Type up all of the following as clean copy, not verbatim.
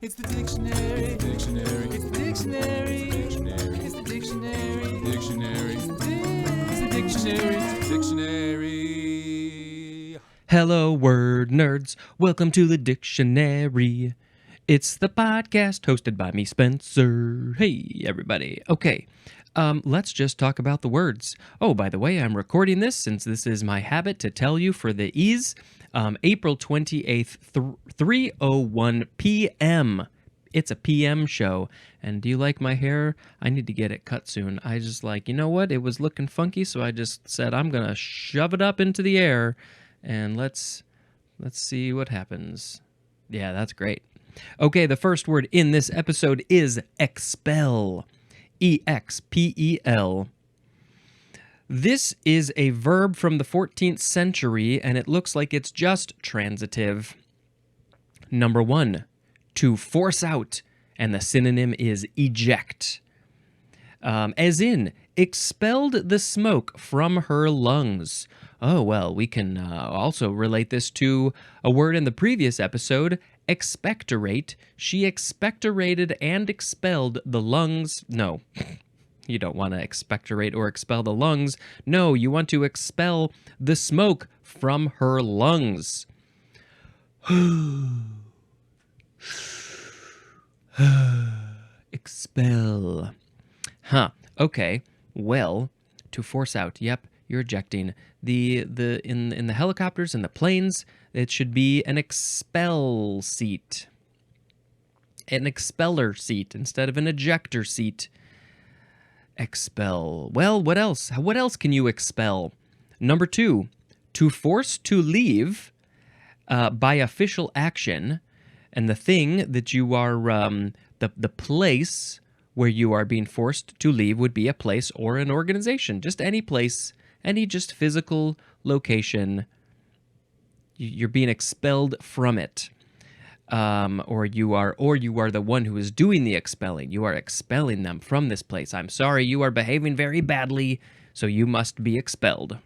It's the dictionary. Dictionary. It's the dictionary. Dictionary. It's the dictionary. Dictionary. It's the dictionary. It's the dictionary. Hello, word nerds. Welcome to the dictionary. It's the podcast hosted by me, Spencer. Hey, everybody. Okay, let's just talk about the words. Oh, by the way, I'm recording this since this is my habit to tell you for the ease. April 28th, 3:01 p.m. It's a PM show. And do you like my hair? I need to get it cut soon. I just you know what? It was looking funky, so I just said I'm going to shove it up into the air and let's see what happens. Yeah, that's great. Okay, the first word in this episode is expel. E-X-P-E-L. This is a verb from the 14th century, and it looks like it's just transitive. Number 1, to force out, and the synonym is eject. As in, expelled the smoke from her lungs. Oh, well, we can also relate this to a word in the previous episode, expectorate. She expectorated and expelled the lungs. No, you don't want to expectorate or expel the lungs. No, you want to expel the smoke from her lungs. Expel. Huh. Okay. Well, to force out. Yep, you're ejecting. In the helicopters and the planes, it should be an expel seat. An expeller seat instead of an ejector seat. Expel. Well, what else? What else can you expel? Number 2, to force to leave by official action. And the thing that you are, the place where you are being forced to leave would be a place or an organization. Just any place, any just physical location. You're being expelled from it. Or you are the one who is doing the expelling. You are expelling them from this place. I'm sorry, you are behaving very badly, so you must be expelled.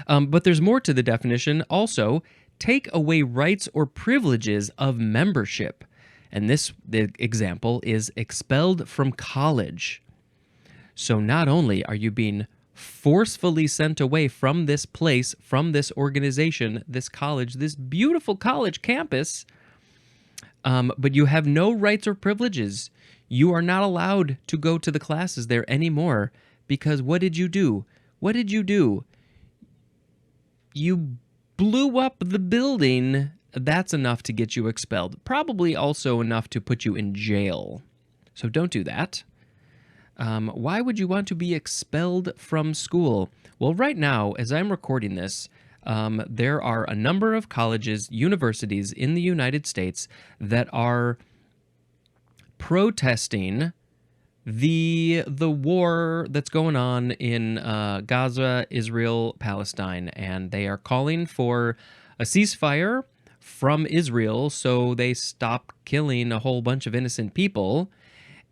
But there's more to the definition. Also, take away rights or privileges of membership. And the example is expelled from college. So not only are you being forcefully sent away from this place, from this organization, this college, this beautiful college campus, but you have no rights or privileges. You are not allowed to go to the classes there anymore because what did you do? What did you do? You blew up the building. That's enough to get you expelled. Probably also enough to put you in jail. So don't do that. Why would you want to be expelled from school? Well, right now, as I'm recording this, there are a number of colleges, universities in the United States that are protesting the war that's going on in Gaza, Israel, Palestine, and they are calling for a ceasefire from Israel so they stop killing a whole bunch of innocent people.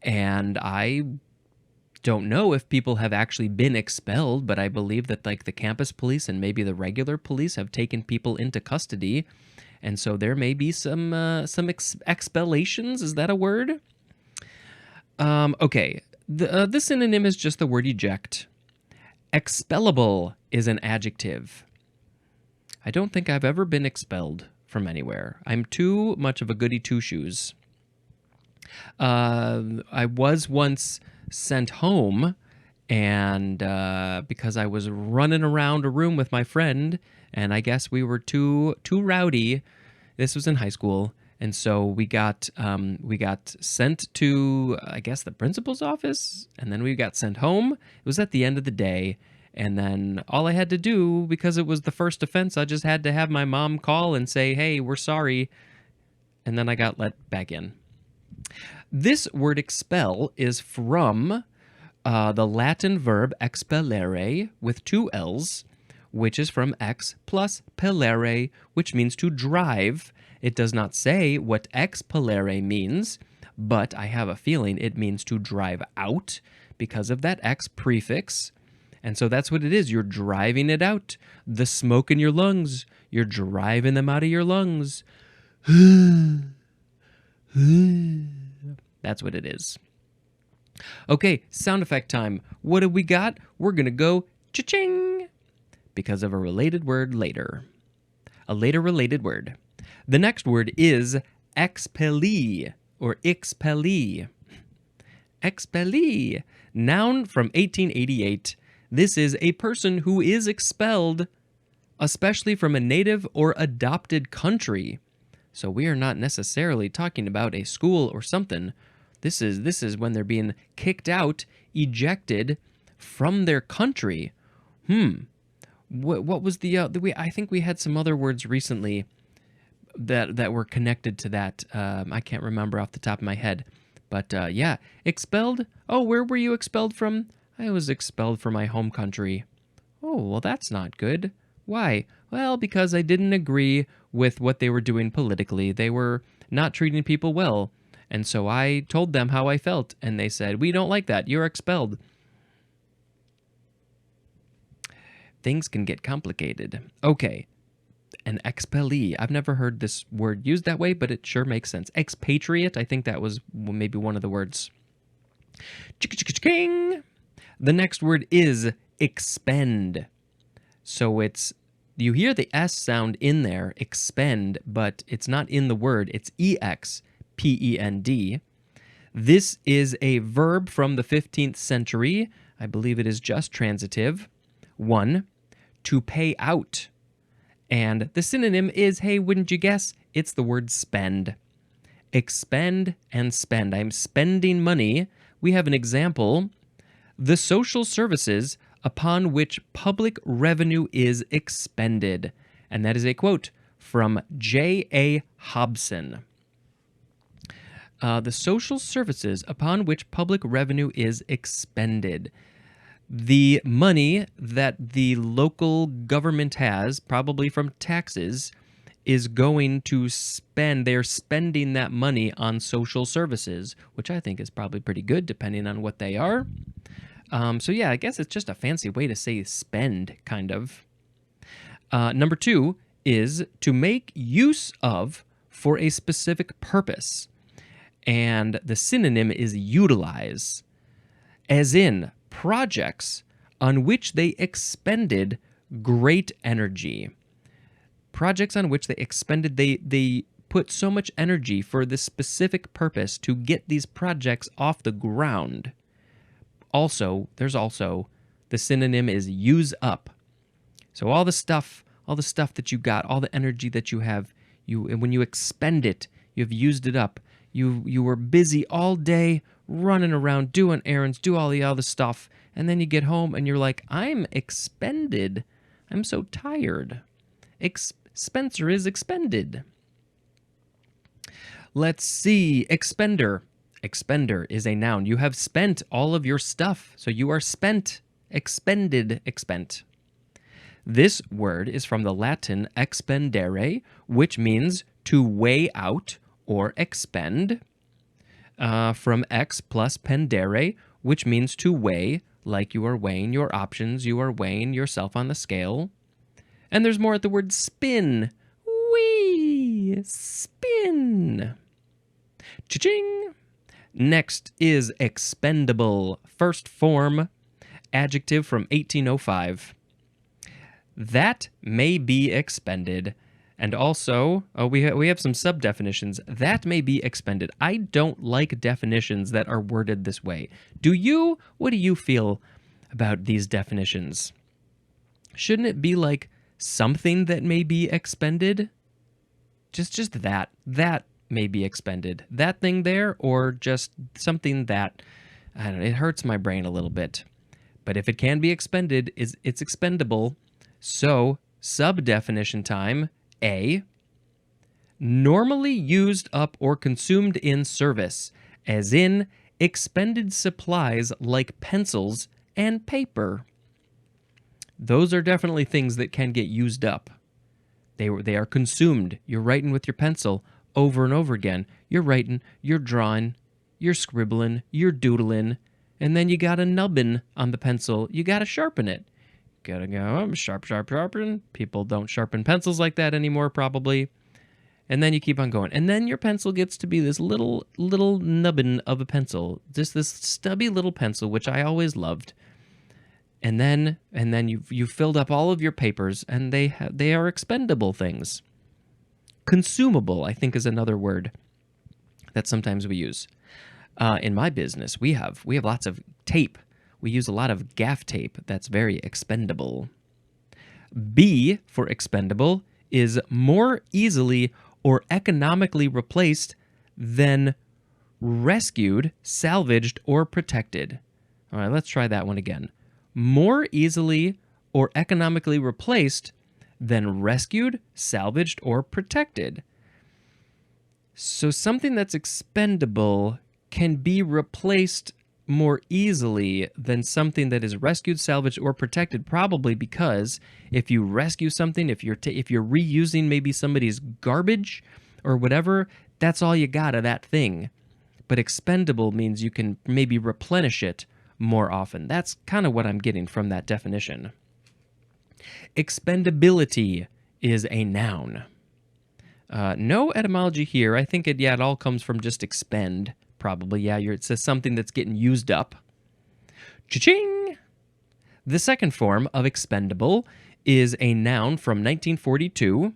And I don't know if people have actually been expelled, but I believe that the campus police and maybe the regular police have taken people into custody, and so there may be some expellations. Is that a word? Okay, the synonym is just the word eject. Expellable is an adjective. I don't think I've ever been expelled from anywhere. I'm too much of a goody two-shoes. I was once sent home, and because I was running around a room with my friend, and I guess we were too rowdy. This was in high school, and so we got sent to, I guess, the principal's office, and then we got sent home. It was at the end of the day, and then all I had to do, because it was the first offense, I just had to have my mom call and say, "Hey, we're sorry," and then I got let back in. This word expel is from the Latin verb expellere with 2 L's, which is from ex plus pellere, which means to drive. It does not say what expellere means, but I have a feeling it means to drive out because of that ex prefix. And so that's what it is. You're driving it out. The smoke in your lungs, you're driving them out of your lungs. That's what it is. Okay, sound effect time. What have we got? We're going to go cha-ching because of a related word later. A later related word. The next word is expellee or expellee. Expellee. Noun from 1888. This is a person who is expelled, especially from a native or adopted country. So we are not necessarily talking about a school or something. This is when they're being kicked out, ejected from their country. What was I think we had some other words recently that were connected to that. I can't remember off the top of my head. But yeah, expelled. Oh, where were you expelled from? I was expelled from my home country. Oh, well, that's not good. Why? Well, because I didn't agree with what they were doing politically. They were not treating people well. And so I told them how I felt, and they said, "We don't like that. You're expelled." Things can get complicated. Okay, an expellee. I've never heard this word used that way, but it sure makes sense. Expatriate, I think that was maybe one of the words. Chicka-chicka-chicking. The next word is expend. So you hear the S sound in there, expend, but it's not in the word. It's E-X-P-E-N-D. This is a verb from the 15th century. I believe it is just transitive. 1, to pay out. And the synonym is, hey, wouldn't you guess? It's the word spend. Expend and spend. I'm spending money. We have an example. The social services upon which public revenue is expended. And that is a quote from J.A. Hobson. The social services upon which public revenue is expended. The money that the local government has, probably from taxes, is going to spend. They're spending that money on social services, which I think is probably pretty good depending on what they are. So yeah, I guess it's just a fancy way to say spend, kind of. Number 2 is to make use of for a specific purpose. And the synonym is utilize, as in projects on which they expended great energy. Projects on which they expended, they put so much energy for this specific purpose to get these projects off the ground. Also, there's also, the synonym is use up. So all the stuff that you got, all the energy that you have, when you expend it, you've used it up. You were busy all day running around, doing errands, do all the other stuff, and then you get home and you're like, I'm expended. I'm so tired. Spencer is expended. Let's see. Expender. Expender is a noun. You have spent all of your stuff, so you are spent. Expended, expent. This word is from the Latin expendere, which means to weigh out or expend, from ex plus pendere, which means to weigh, like you are weighing your options, you are weighing yourself on the scale. And there's more at the word spin. Wee! Spin! Cha-ching! Next is expendable. First form, adjective from 1805. That may be expended. And also, we have some sub-definitions. That may be expended. I don't like definitions that are worded this way. Do you? What do you feel about these definitions? Shouldn't it be like something that may be expended? Just that. That may be expended. That thing there, or just something that, I don't know, it hurts my brain a little bit. But if it can be expended, it's expendable. So, sub-definition time. A, normally used up or consumed in service, as in expended supplies like pencils and paper. Those are definitely things that can get used up. They are consumed. You're writing with your pencil over and over again. You're writing, you're drawing, you're scribbling, you're doodling, and then you got a nubbin on the pencil. You got to sharpen it. Gotta go sharpen. People don't sharpen pencils like that anymore, probably. And then you keep on going. And then your pencil gets to be this little nubbin of a pencil. Just this stubby little pencil, which I always loved. And then you've filled up all of your papers, and they are expendable things. Consumable, I think, is another word that sometimes we use. In my business, we have lots of tape. We use a lot of gaff tape that's very expendable. B for expendable is more easily or economically replaced than rescued, salvaged, or protected. All right, let's try that one again. More easily or economically replaced than rescued, salvaged, or protected. So something that's expendable can be replaced more easily than something that is rescued, salvaged, or protected, probably because if you rescue something, if you're reusing maybe somebody's garbage or whatever, that's all you got of that thing. But expendable means you can maybe replenish it more often. That's kind of what I'm getting from that definition. Expendability is a noun. No etymology here. I think it all comes from just expend. Probably, yeah, it says something that's getting used up. Cha-ching! The second form of expendable is a noun from 1942.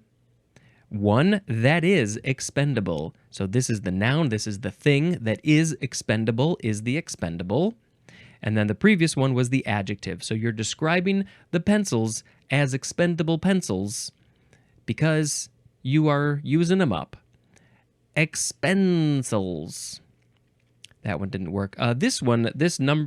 One that is expendable. So this is the noun, this is the thing that is expendable, is the expendable. And then the previous one was the adjective. So you're describing the pencils as expendable pencils because you are using them up. Expensils. That one didn't work. This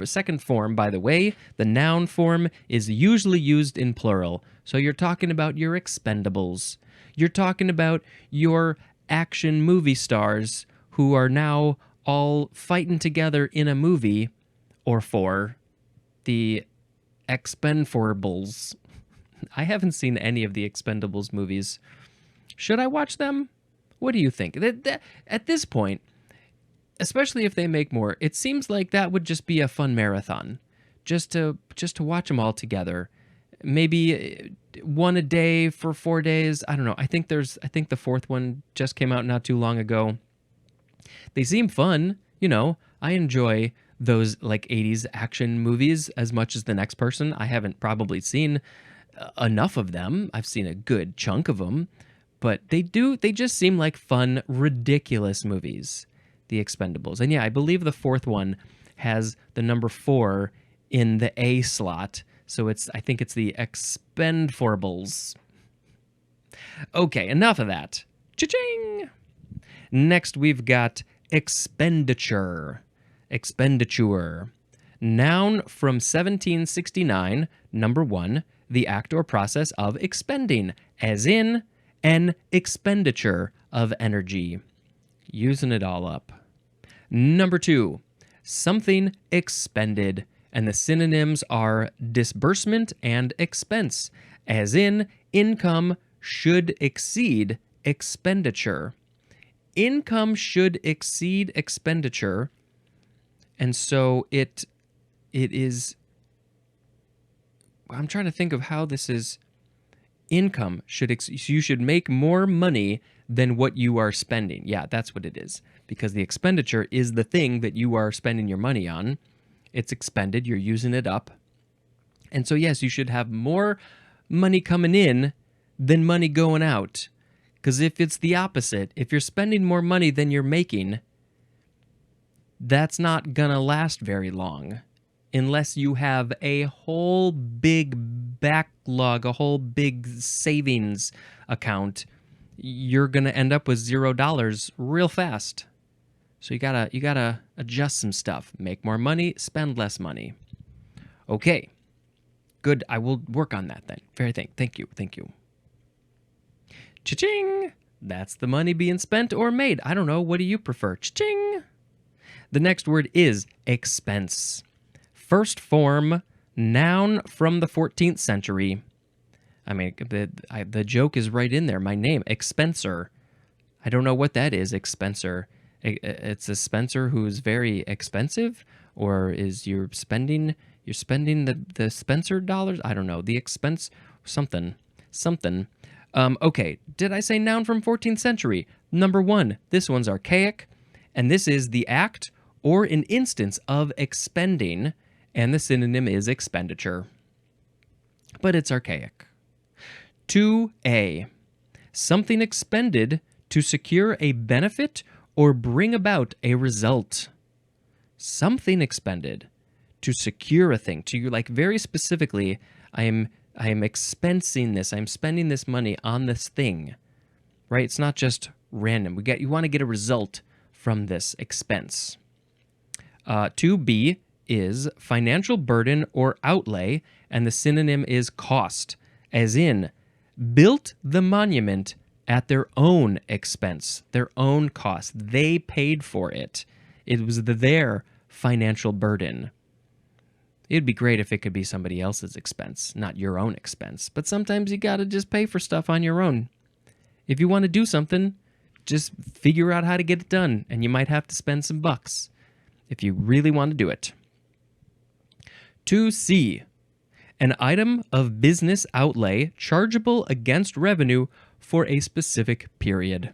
second form, by the way, the noun form is usually used in plural. So you're talking about your expendables. You're talking about your action movie stars who are now all fighting together in a movie, or for the Expendables. I haven't seen any of the Expendables movies. Should I watch them? What do you think? At this point, especially if they make more, it seems like that would just be a fun marathon, just to watch them all together. Maybe one a day for 4 days. I don't know. I think the fourth one just came out not too long ago. They seem fun. I enjoy those like 80s action movies as much as the next person. I haven't probably seen enough of them. I've seen a good chunk of them, but they just seem like fun, ridiculous movies. The Expendables. And yeah, I believe the fourth one has the number 4 in the A slot. So I think it's the Expendables. Okay, enough of that. Cha-ching! Next, we've got expenditure. Expenditure. Noun from 1769, number 1, the act or process of expending, as in an expenditure of energy. Using it all up. Number 2, something expended, and the synonyms are disbursement and expense, as in income should exceed expenditure. Income should exceed expenditure, and so it is. I'm trying to think of how this is. Income should you should make more money than what you are spending. Yeah, that's what it is. Because the expenditure is the thing that you are spending your money on. It's expended, you're using it up. And so yes, you should have more money coming in than money going out. Because if it's the opposite, if you're spending more money than you're making, that's not gonna last very long. Unless you have a whole big backlog, a whole big savings account, you're going to end up with $0 real fast. So you gotta adjust some stuff. Make more money, spend less money. Okay. Good. I will work on that then. Thank you. Cha-ching! That's the money being spent or made. I don't know. What do you prefer? Cha-ching! The next word is expense. First form, noun from the 14th century. I mean, the joke is right in there. My name, expenser. I don't know what that is, expenser. It's a Spencer who's very expensive, or is you're spending the Spencer dollars? I don't know. The expense, something. Okay, did I say noun from 14th century? Number 1, this one's archaic, and this is the act or an instance of expending, and the synonym is expenditure. But it's archaic. 2a, something expended to secure a benefit or bring about a result. Something expended to secure a thing. To like very specifically, I am expensing this. I'm spending this money on this thing. Right? It's not just random. You want to get a result from this expense. 2b is financial burden or outlay, and the synonym is cost, as in built the monument at their own expense, their own cost. They paid for it. It was their financial burden. It'd be great if it could be somebody else's expense, not your own expense. But sometimes you got to just pay for stuff on your own. If you want to do something, just figure out how to get it done, and you might have to spend some bucks if you really want to do it. 2c, an item of business outlay chargeable against revenue for a specific period.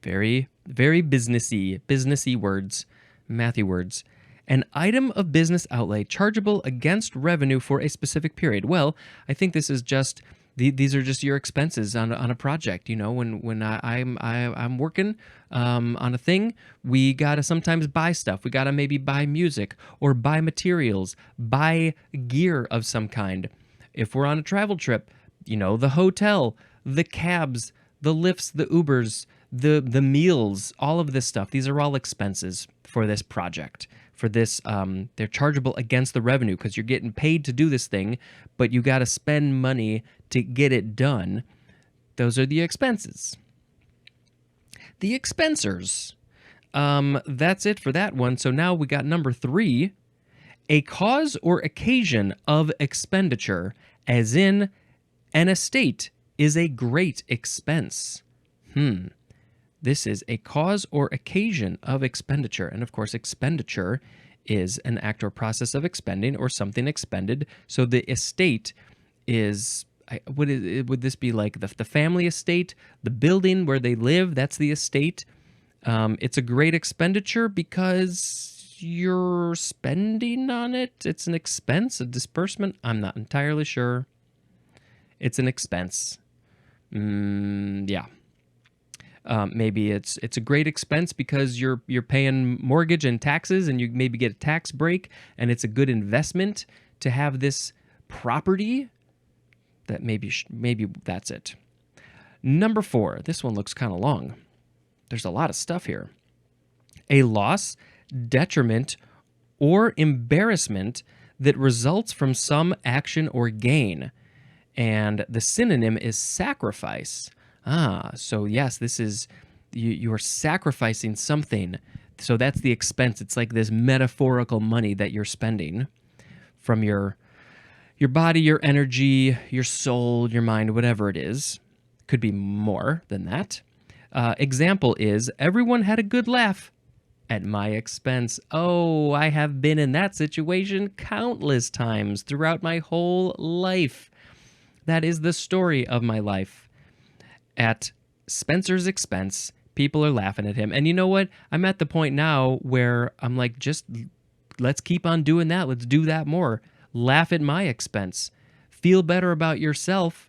Very, very businessy words, mathy words. An item of business outlay chargeable against revenue for a specific period. Well, I think this is just these are just your expenses on a project. You know, when I'm working on a thing, we gotta sometimes buy stuff. We gotta maybe buy music or buy materials, buy gear of some kind. If we're on a travel trip, you know, the hotel, the cabs, the lifts, the Ubers, the meals, all of this stuff. These are all expenses for this project. For this, they're chargeable against the revenue because you're getting paid to do this thing, but you got to spend money to get it done. Those are the expenses. The expensers. That's it for that one. So now we got number 3, a cause or occasion of expenditure, as in an estate is a great expense. This is a cause or occasion of expenditure. And of course, expenditure is an act or process of expending or something expended. So the estate is, would this be like the family estate, the building where they live? That's the estate. It's a great expenditure because you're spending on it. It's an expense, a disbursement. I'm not entirely sure. It's an expense. Yeah. Maybe it's a great expense because you're paying mortgage and taxes, and you maybe get a tax break, and it's a good investment to have this property. That maybe that's it. Number 4. This one looks kind of long. There's a lot of stuff here. A loss, detriment, or embarrassment that results from some action or gain, and the synonym is sacrifice. So yes, this is, you are sacrificing something. So that's the expense. It's like this metaphorical money that you're spending from your body, your energy, your soul, your mind, whatever it is. Could be more than that. Example is, everyone had a good laugh at my expense. Oh, I have been in that situation countless times throughout my whole life. That is the story of my life. At Spencer's expense, people are laughing at him. And you know what? I'm at the point now where I'm like, just let's keep on doing that. Let's do that more. Laugh at my expense. Feel better about yourself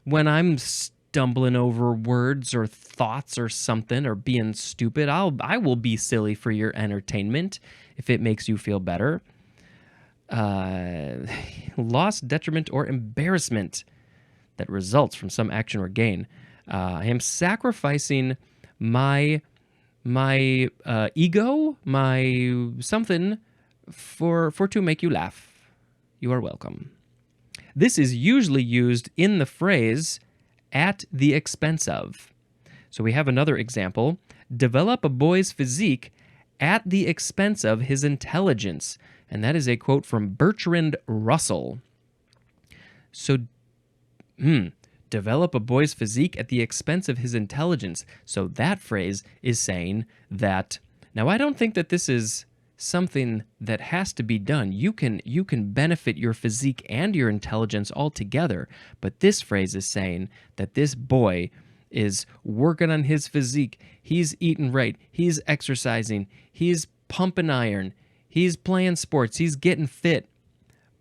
when I'm stumbling over words or thoughts or something or being stupid. I will be silly for your entertainment if it makes you feel better. Loss, detriment, or embarrassment that results from some action or gain. I am sacrificing my ego, my something for to make you laugh. You are welcome. This is usually used in the phrase at the expense of. So we have another example. Develop a boy's physique at the expense of his intelligence. And that is a quote from Bertrand Russell. So, develop a boy's physique at the expense of his intelligence. So that phrase is saying that, now I don't think that this is something that has to be done. You can benefit your physique and your intelligence all together. But this phrase is saying that this boy is working on his physique. He's eating right. He's exercising. He's pumping iron. He's playing sports. He's getting fit.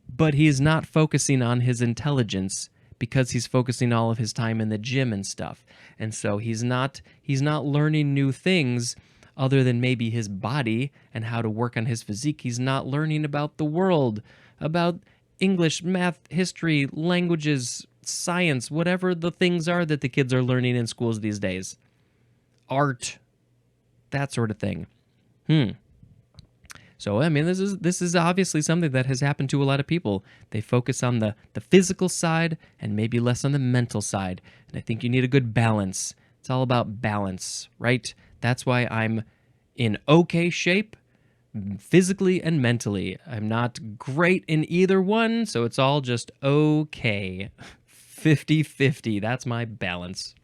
But he's not focusing on his intelligence because he's focusing all of his time in the gym and stuff. And so he's not learning new things other than maybe his body and how to work on his physique. He's not learning about the world, about English, math, history, languages, science, whatever the things are that the kids are learning in schools these days. Art, that sort of thing. So, I mean, this is obviously something that has happened to a lot of people. They focus on the physical side and maybe less on the mental side. And I think you need a good balance. It's all about balance, right? That's why I'm in okay shape, physically and mentally. I'm not great in either one, so it's all just okay. 50-50, that's my balance.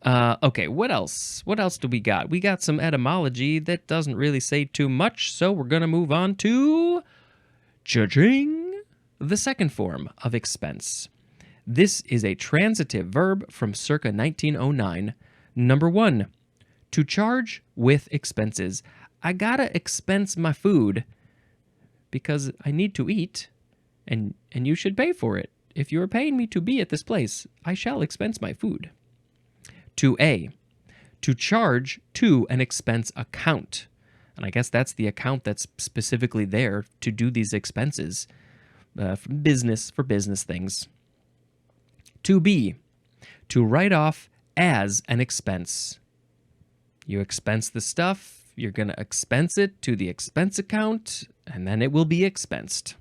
Okay, what else? What else do we got? We got some etymology that doesn't really say too much, so we're going to move on to cha-ching, the second form of expense. This is a transitive verb from circa 1909. Number 1, to charge with expenses. I gotta expense my food because I need to eat, and you should pay for it. If you are paying me to be at this place, I shall expense my food. 2a, to charge to an expense account. And I guess that's the account that's specifically there to do these expenses for business things. 2b, to write off as an expense. You expense the stuff, you're going to expense it to the expense account, and then it will be expensed.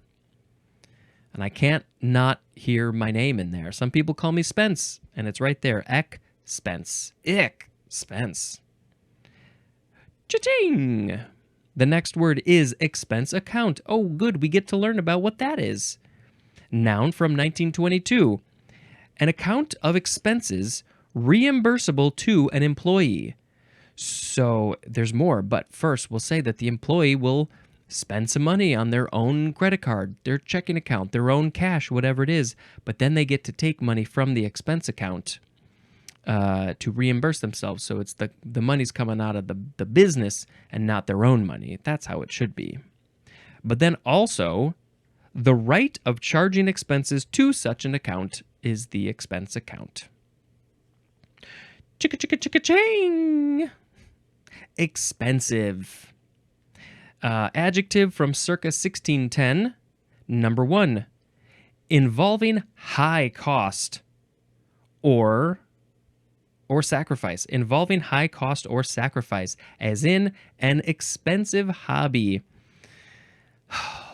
And I can't not hear my name in there. Some people call me Spence, and it's right there. Expense. Spence. Cha-ching! The next word is expense account. Oh, good. We get to learn about what that is. Noun from 1922. An account of expenses reimbursable to an employee. So there's more, but first we'll say that the employee will spend some money on their own credit card, their checking account, their own cash, whatever it is, but then they get to take money from the expense account to reimburse themselves. So it's the money's coming out of the business and not their own money. That's how it should be. But then also, the right of charging expenses to such an account is the expense account. Chicka chicka chicka ching! Expensive. Adjective from circa 1610. Number 1, involving high cost or sacrifice. Involving high cost or sacrifice, as in an expensive hobby.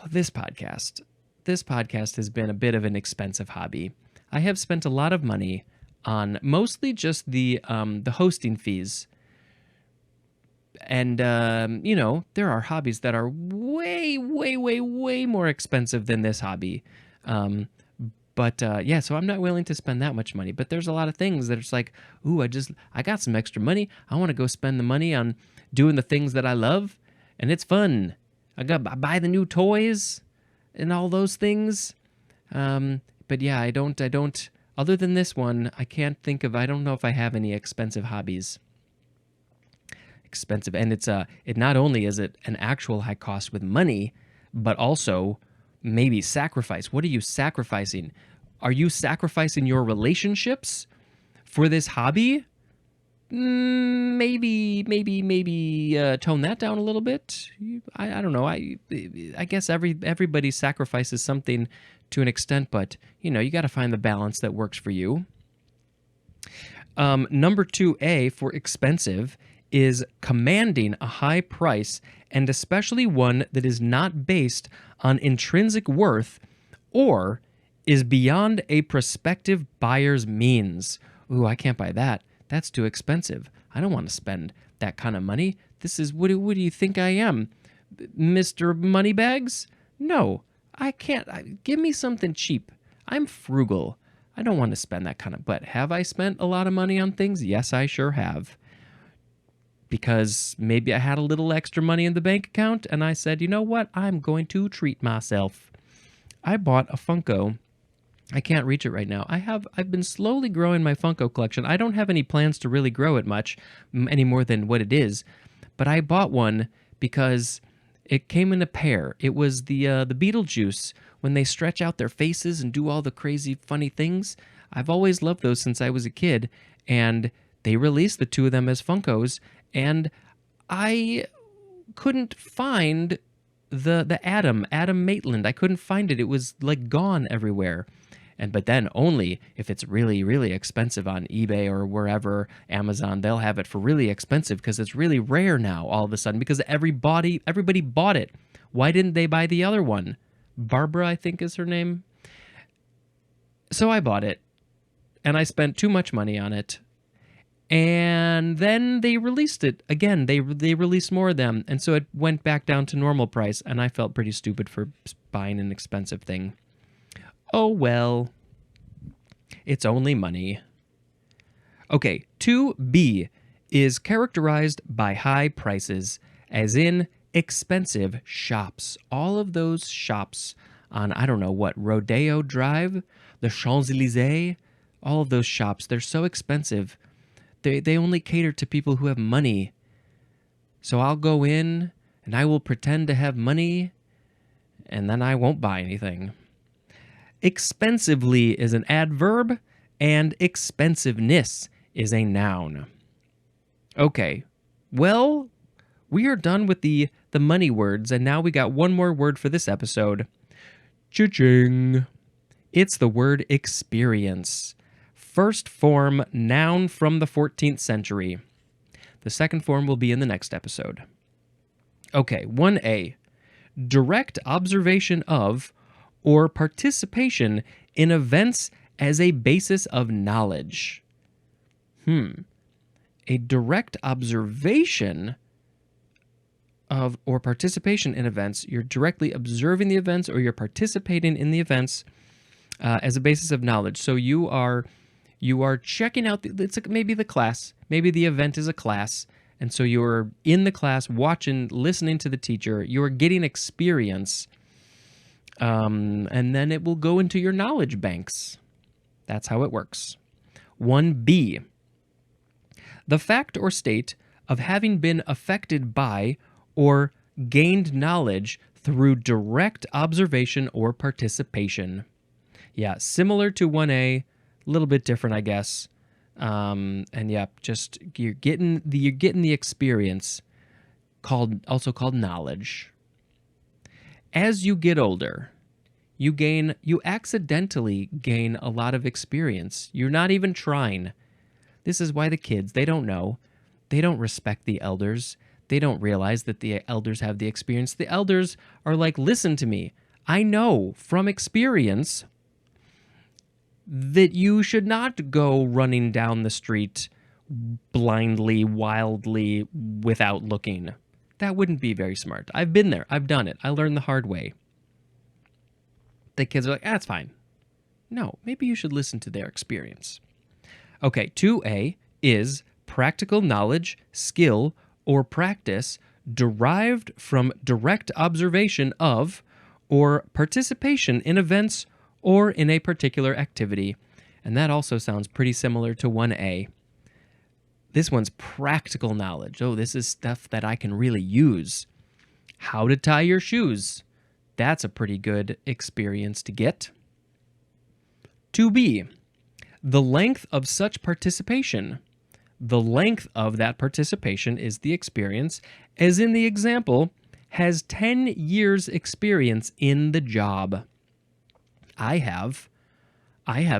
This podcast has been a bit of an expensive hobby. I have spent a lot of money on mostly just the hosting fees. And, there are hobbies that are way, way, way, way more expensive than this hobby. So I'm not willing to spend that much money. But there's a lot of things that it's like, ooh, I got some extra money. I want to go spend the money on doing the things that I love. And it's fun. I buy the new toys and all those things. But yeah, I don't, other than this one, I don't know if I have any expensive hobbies. Expensive. And it not only is it an actual high cost with money, but also maybe sacrifice. What are you sacrificing? Are you sacrificing your relationships for this hobby? Maybe tone that down a little bit. I don't know. I guess everybody sacrifices something to an extent, but you got to find the balance that works for you. Number 2A for expensive is commanding a high price, and especially one that is not based on intrinsic worth or is beyond a prospective buyer's means. Ooh, I can't buy that. That's too expensive. I don't want to spend that kind of money. This is, what do you think I am? Mr. Moneybags? No, I can't. Give me something cheap. I'm frugal. I don't want to spend that kind of, but have I spent a lot of money on things? Yes, I sure have. because maybe I had a little extra money in the bank account, and I said, you know what? I'm going to treat myself. I bought a Funko. I can't reach it right now. I've been slowly growing my Funko collection. I don't have any plans to really grow it much any more than what it is, but I bought one because it came in a pair. It was the Beetlejuice when they stretch out their faces and do all the crazy funny things. I've always loved those since I was a kid, and they released the two of them as Funkos, and I couldn't find the Adam Maitland. I couldn't find it. It was like gone everywhere. But then only if it's really, really expensive on eBay or wherever, Amazon, they'll have it for really expensive because it's really rare now all of a sudden because everybody bought it. Why didn't they buy the other one? Barbara, I think is her name. So I bought it, and I spent too much money on it. And then they released it again. They released more of them, and so it went back down to normal price, and I felt pretty stupid for buying an expensive thing. Oh well, it's only money. Okay, 2B is characterized by high prices, as in expensive shops. All of those shops on, I don't know what, Rodeo Drive, the Champs-Élysées, all of those shops, they're so expensive. They only cater to people who have money. So I'll go in and I will pretend to have money, and then I won't buy anything. Expensively is an adverb, and expensiveness is a noun. Okay, well, we are done with the money words, and now we got one more word for this episode. Cha-ching! It's the word experience. First form noun from the 14th century. The second form will be in the next episode. Okay, 1A. Direct observation of or participation in events as a basis of knowledge. A direct observation of or participation in events. You're directly observing the events or you're participating in the events as a basis of knowledge. So you are checking out, it's maybe the class, maybe the event is a class, and so you're in the class watching, listening to the teacher, you're getting experience, and then it will go into your knowledge banks. That's how it works. 1B. The fact or state of having been affected by or gained knowledge through direct observation or participation. Yeah, similar to 1A, a little bit different, I guess. And yeah, just you're getting the experience, also called knowledge. As you get older, you accidentally gain a lot of experience. You're not even trying. This is why the kids, they don't know. They don't respect the elders. They don't realize that the elders have the experience. The elders are like, listen to me. I know from experience that you should not go running down the street blindly, wildly, without looking. That wouldn't be very smart. I've been there. I've done it. I learned the hard way. The kids are like, that's fine. No, maybe you should listen to their experience. Okay, 2A is practical knowledge, skill, or practice derived from direct observation of or participation in events or in a particular activity. And that also sounds pretty similar to 1A. This one's practical knowledge. Oh, this is stuff that I can really use. How to tie your shoes. That's a pretty good experience to get. 2B. The length of such participation. The length of that participation is the experience, as in the example, has 10 years experience in the job. I have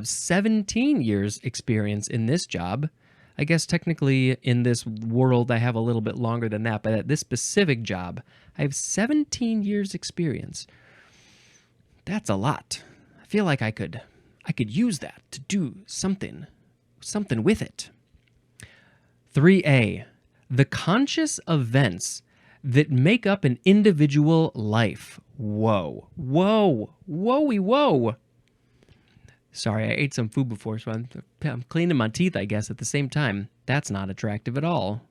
17 years experience in this job. I guess technically in this world I have a little bit longer than that, but at this specific job, I have 17 years experience. That's a lot. I feel like I could use that to do something with it. 3A. The conscious events that make up an individual life. Whoa. Whoa. Whoa-y whoa. Sorry, I ate some food before, so I'm cleaning my teeth, I guess, at the same time. That's not attractive at all.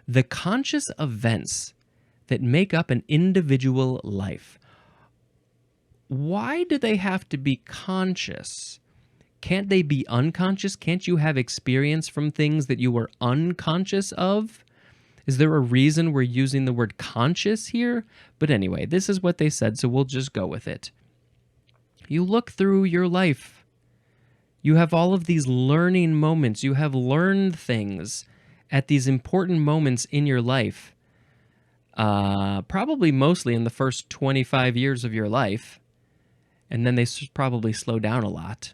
the conscious events that make up an individual life. Why do they have to be conscious? Can't they be unconscious? Can't you have experience from things that you were unconscious of? Is there a reason we're using the word conscious here? But anyway, this is what they said, so we'll just go with it. You look through your life. You have all of these learning moments. You have learned things at these important moments in your life. Probably mostly in the first 25 years of your life. And then they probably slow down a lot.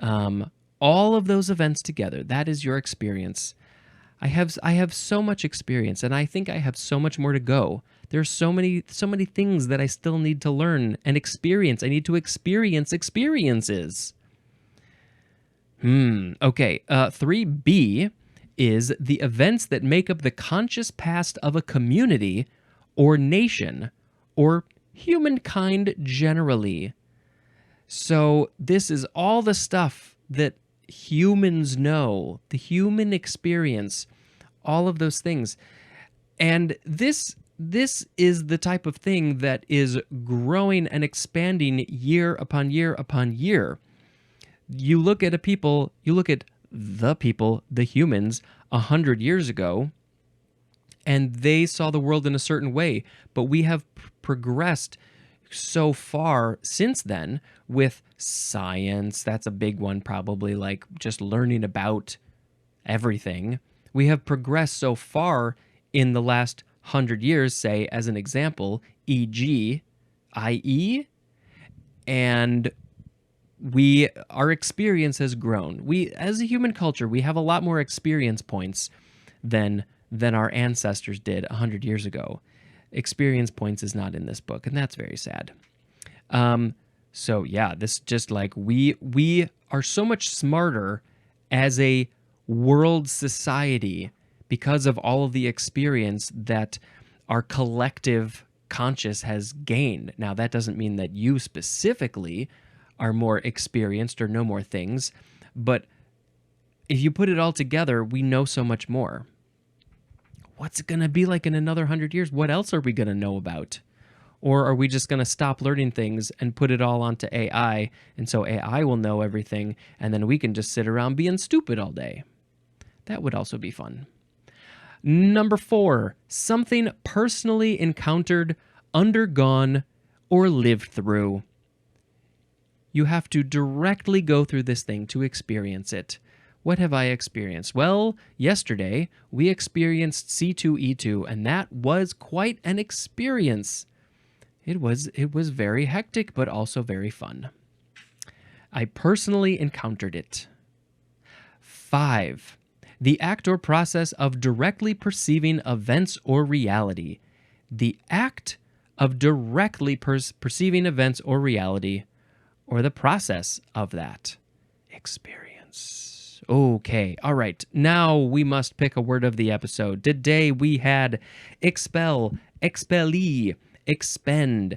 All of those events together, that is your experience. I have so much experience, and I think I have so much more to go. There's so many things that I still need to learn and experience. I need to experience experiences. Okay. 3B is the events that make up the conscious past of a community or nation or humankind generally. So this is all the stuff that humans know, the human experience, all of those things. And this is the type of thing that is growing and expanding year upon year upon year. You look at the people, the humans, 100 years ago, and they saw the world in a certain way, but we have progressed so far since then with science. That's a big one, probably, like just learning about everything. We have progressed so far in the last 100 years, say, as an example, e.g., i.e., and our experience has grown. We, as a human culture, we have a lot more experience points than our ancestors did 100 years ago. Experience points is not in this book, and that's very sad. So yeah, this just like we are so much smarter as a world society because of all of the experience that our collective conscious has gained. Now, that doesn't mean that you specifically are more experienced or know more things, but if you put it all together, we know so much more. What's it going to be like in another 100 years? What else are we going to know about? Or are we just going to stop learning things and put it all onto AI, and so AI will know everything, and then we can just sit around being stupid all day? That would also be fun. Number 4, something personally encountered, undergone, or lived through. You have to directly go through this thing to experience it. What have I experienced? Well, yesterday we experienced C2E2, and that was quite an experience. It was very hectic, but also very fun. I personally encountered it. 5, the act or process of directly perceiving events or reality. The act of directly perceiving events or reality, or the process of that experience. Okay, all right. Now we must pick a word of the episode. Today we had expel, expellee, expend,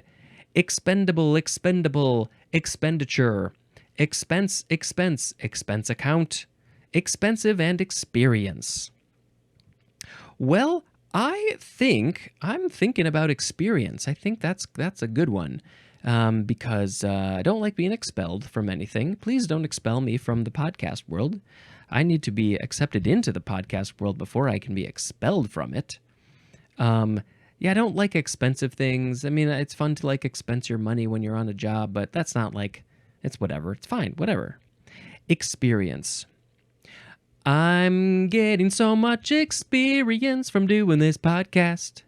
expendable, expendable, expenditure, expense, expense, expense account, expensive, and experience. Well, I'm thinking about experience. I think that's a good one. Because I don't like being expelled from anything. Please don't expel me from the podcast world. I need to be accepted into the podcast world before I can be expelled from it. Yeah, I don't like expensive things. I mean, it's fun to like expense your money when you're on a job, but that's not like, it's whatever. It's fine, whatever. Experience. I'm getting so much experience from doing this podcast.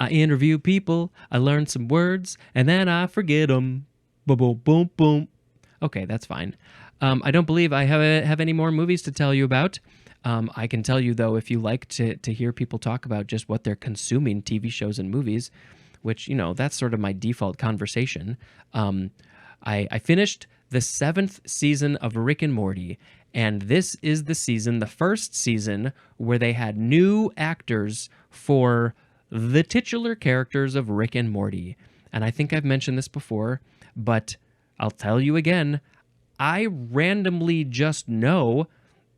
I interview people, I learn some words, and then I forget them. Boom, boom, boom, boom. Okay, that's fine. I don't believe I have any more movies to tell you about. I can tell you, though, if you like to hear people talk about just what they're consuming, TV shows and movies, which, that's sort of my default conversation. I finished the 7th season of Rick and Morty, and this is the first season, where they had new actors for the titular characters of Rick and Morty. And I think I've mentioned this before, but I'll tell you again, I randomly just know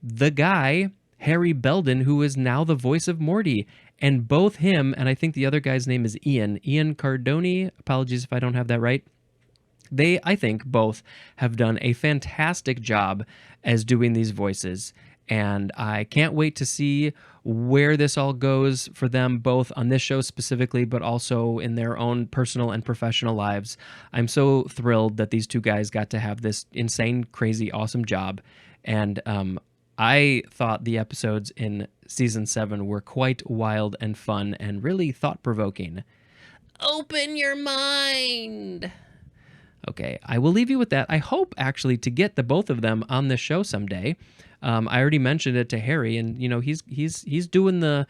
the guy Harry Belden, who is now the voice of Morty. And both him, and I think the other guy's name is Ian Cardoni. Apologies if I don't have that right. They, I think, both have done a fantastic job as doing these voices. And I can't wait to see where this all goes for them, both on this show specifically, but also in their own personal and professional lives. I'm so thrilled that these two guys got to have this insane, crazy, awesome job. And I thought the episodes in season 7 were quite wild and fun and really thought-provoking. Open your mind! Okay, I will leave you with that. I hope actually to get the both of them on this show someday. I already mentioned it to Harry, and you know he's doing the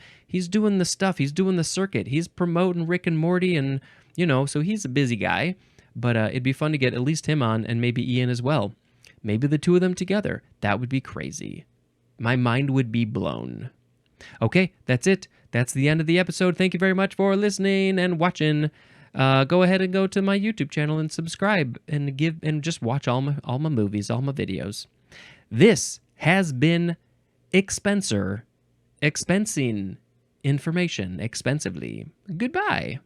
stuff. He's doing the circuit. He's promoting Rick and Morty, and you know, so he's a busy guy. But it'd be fun to get at least him on, and maybe Ian as well. Maybe the two of them together. That would be crazy. My mind would be blown. Okay, that's it. That's the end of the episode. Thank you very much for listening and watching. Go ahead and go to my YouTube channel and subscribe and just watch all my movies, all my videos. This has been expensing information expensively. Goodbye.